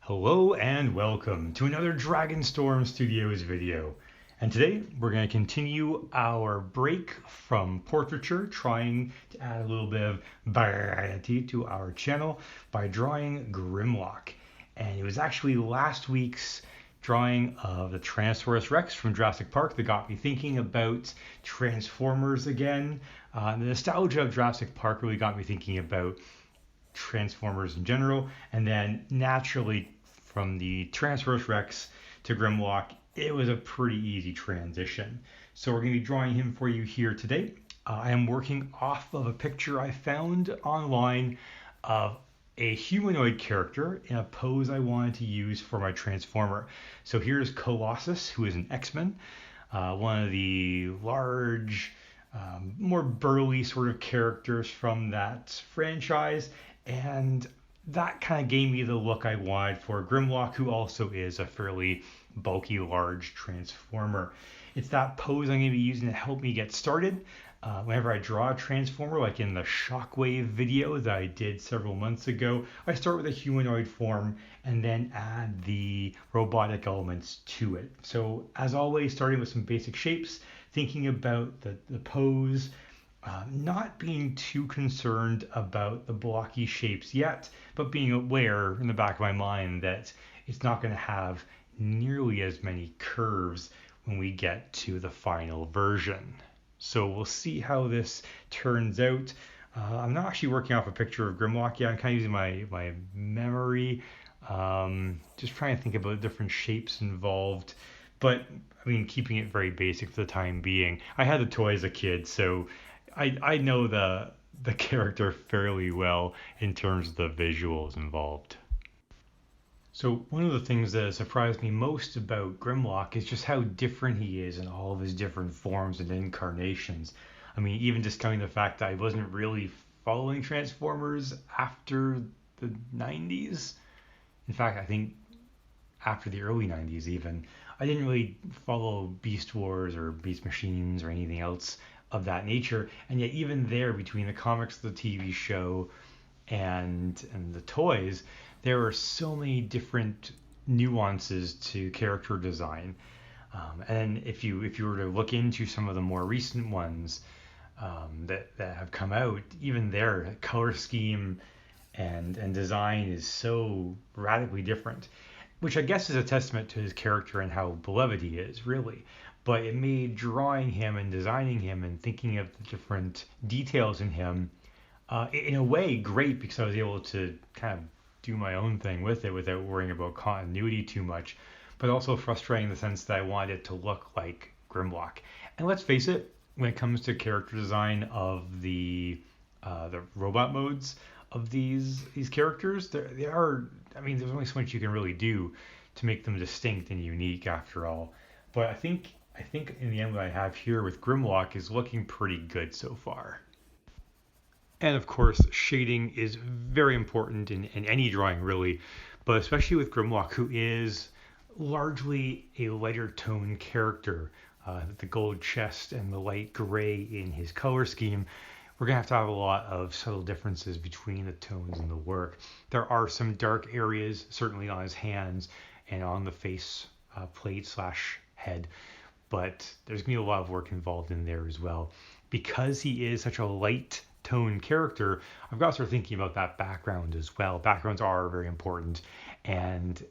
Hello and welcome to another Dragonstorm Studios video. And today we're going to continue our break from portraiture, trying to add a little bit of variety to our channel by drawing Grimlock. And it was actually last week's drawing of the Tyrannosaurus Rex from Jurassic Park that got me thinking about Transformers again. The nostalgia of Jurassic Park really got me thinking about Transformers in general, and then naturally from the Tyrannosaurus Rex to Grimlock, it was a pretty easy transition. So we're going to be drawing him for you here today. I am working off of a picture I found online of a humanoid character in a pose I wanted to use for my Transformer. So here's Colossus, who is an X-Men, one of the large, more burly sort of characters from that franchise, and that kind of gave me the look I wanted for Grimlock, who also is a fairly bulky, large transformer. It's that pose I'm going to be using to help me get started. Whenever I draw a transformer, like in the Shockwave video that I did several months ago, I start with a humanoid form and then add the robotic elements to it. So as always, starting with some basic shapes, thinking about the pose, not being too concerned about the blocky shapes yet, but being aware in the back of my mind that it's not going to have nearly as many curves when we get to the final version. So we'll see how this turns out. I'm not actually working off a picture of Grimlock yet. I'm kind of using my memory, just trying to think about different shapes involved. But I mean, keeping it very basic for the time being. I had the toy as a kid, so I know the character fairly well in terms of the visuals involved. So one of the things that surprised me most about Grimlock is just how different he is in all of his different forms and incarnations. I mean, even discounting the fact that I wasn't really following Transformers after the 90s. In fact, I think after the early 90s even, I didn't really follow Beast Wars or Beast Machines or anything else of that nature. And yet even there, between the comics, the TV show, and the toys, there are so many different nuances to character design. And if you were to look into some of the more recent ones that have come out, even their color scheme and design is so radically different, which I guess is a testament to his character and how beloved he is, really. But it made drawing him and designing him and thinking of the different details in him, in a way, great, because I was able to kind of do my own thing with it without worrying about continuity too much, but also frustrating in the sense that I wanted it to look like Grimlock. And let's face it, when it comes to character design of the robot modes of these characters, they are. I mean, there's only so much you can really do to make them distinct and unique, after all. But I think in the end what I have here with Grimlock is looking pretty good so far. And of course, shading is very important in any drawing, really, but especially with Grimlock, who is largely a lighter tone character. The gold chest and the light gray in his color scheme, we're going to have a lot of subtle differences between the tones in the work. There are some dark areas, certainly on his hands and on the face plate / head, but there's going to be a lot of work involved in there as well. Because he is such a light tone character, I've got to start thinking about that background as well. Backgrounds are very important, and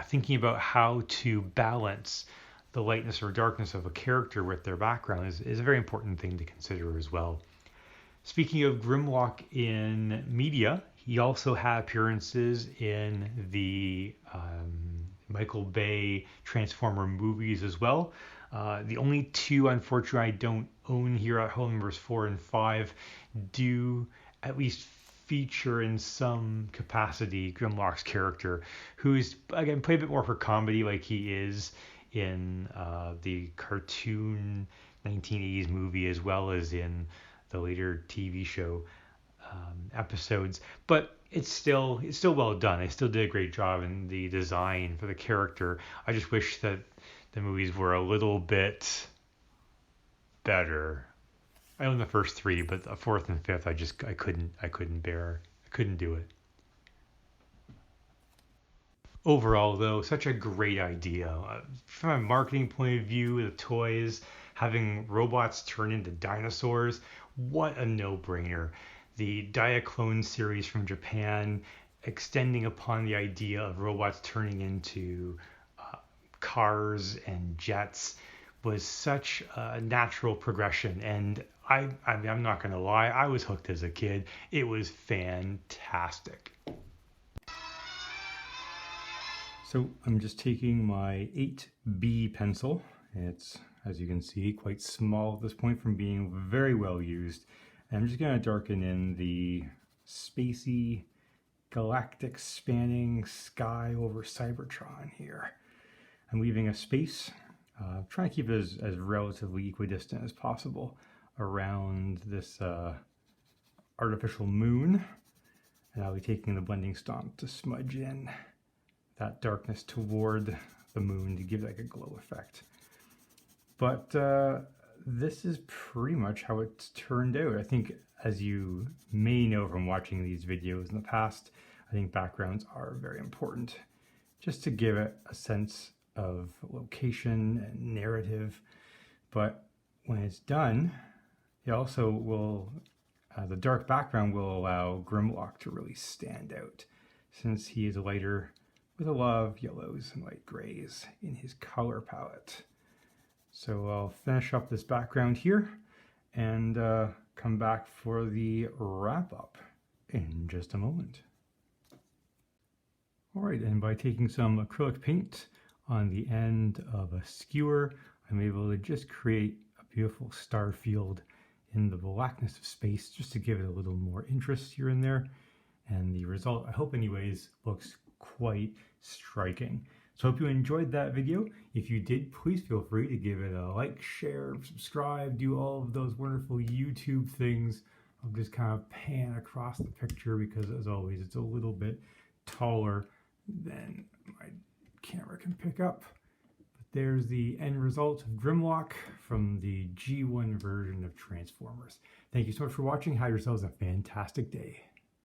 thinking about how to balance the lightness or darkness of a character with their background is a very important thing to consider as well. Speaking of Grimlock in media, he also had appearances in the Michael Bay Transformer movies as well. The only two, unfortunately, I don't own here at home, numbers 4 and 5, do at least feature in some capacity Grimlock's character, who's, again, played a bit more for comedy, like he is in the cartoon 1980s movie, as well as in the later TV show episodes. But it's still well done. They still did a great job in the design for the character. I just wish that the movies were a little bit better. I own the first 3, but the 4th and 5th, I couldn't do it. Overall, though, such a great idea. From a marketing point of view, the toys, having robots turn into dinosaurs, what a no-brainer. The Diaclone series from Japan, extending upon the idea of robots turning into cars and jets, was such a natural progression. And I'm not going to lie, I was hooked as a kid. It was fantastic. So I'm just taking my 8B pencil. It's, as you can see, quite small at this point from being very well used. And I'm just going to darken in the spacey, galactic spanning sky over Cybertron here. I'm leaving a space, trying to keep it as relatively equidistant as possible around this artificial moon. And I'll be taking the blending stomp to smudge in that darkness toward the moon to give like a glow effect. But this is pretty much how it's turned out. I think, as you may know from watching these videos in the past, I think backgrounds are very important just to give it a sense of location and narrative. But when it's done, it also will, the dark background will allow Grimlock to really stand out, since he is lighter with a lot of yellows and light grays in his color palette. So I'll finish up this background here and come back for the wrap up in just a moment. All right, and by taking some acrylic paint on the end of a skewer, I'm able to just create a beautiful star field in the blackness of space, just to give it a little more interest here and there. And the result, I hope anyways, looks quite striking. So I hope you enjoyed that video. If you did, please feel free to give it a like, share, subscribe, do all of those wonderful YouTube things. I'll just kind of pan across the picture because, as always, it's a little bit taller than my camera can pick up. But there's the end result of Grimlock from the G1 version of Transformers. Thank you so much for watching. Have yourselves a fantastic day.